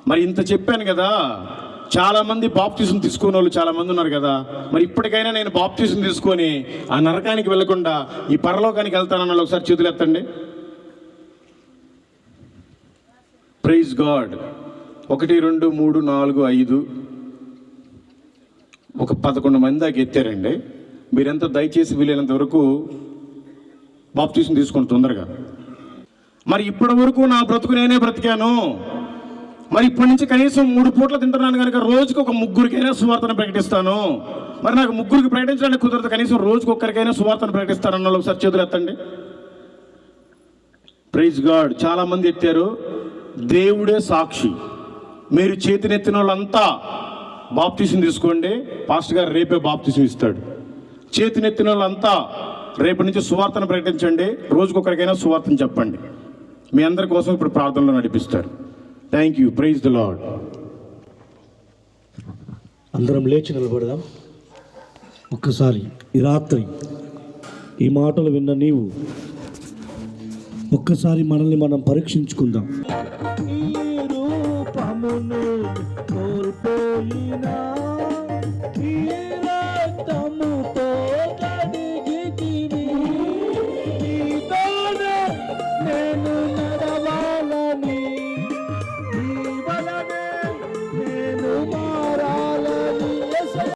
మరి ఇంత చెప్పాను కదా, చాలామంది బాప్తిజం తీసుకునే వాళ్ళు చాలామంది ఉన్నారు కదా. మరి ఇప్పటికైనా నేను బాప్తిజం తీసుకొని ఆ నరకానికి వెళ్ళకుండా ఈ పరలోకానికి వెళ్తానన్న వాళ్ళు ఒకసారి చేతులు ఎత్తండి. Praise God. 1 2 3 4 5 ఒక 11 మంది దాకా ఎత్తారండి. మీరంతా దయచేసి వీలైనంత వరకు బాప్తిజం తీసుకోండి తొందరగా. మరి ఇప్పటి వరకు నా బ్రతుకు నేనే బ్రతికాను, మరి ఇప్పటి నుంచి కనీసం 3 పూట్ల తింటున్నాను కనుక రోజుకి ఒక 3గురికైనా సువార్తను ప్రకటిస్తాను. మరి నాకు 3గురికి ప్రకటించడానికి కుదరదు, కనీసం రోజుకి ఒక్కరికైనా సువార్తను ప్రకటిస్తానన్న వాళ్ళు ఒకసారి చేతులు ఎత్తండి. Praise God. చాలామంది ఎత్తారు. దేవుడే సాక్షి, మీరు చేతినెత్తిన వాళ్ళంతా బాప్తిజం తీసుకోండి. పాస్టర్ గారు రేపే బాప్తిజం ఇస్తాడు. చేతినెత్తిన వాళ్ళంతా రేపటి నుంచి సువార్తను ప్రకటించండి. రోజుకొకరికైనా సువార్తను చెప్పండి. మీ అందరి కోసం ఇప్పుడు ప్రార్థనలో నడిపిస్తారు. Thank you. Praise the Lord. అందరం లేచి నిలబడదాం. ఒక్కసారి ఈ రాత్రి ఈ మాటలు విన్న నీవు ఒక్కసారి మనల్ని మనం పరీక్షించుకుందాం. ఈ రూపమును కోల్పోయినా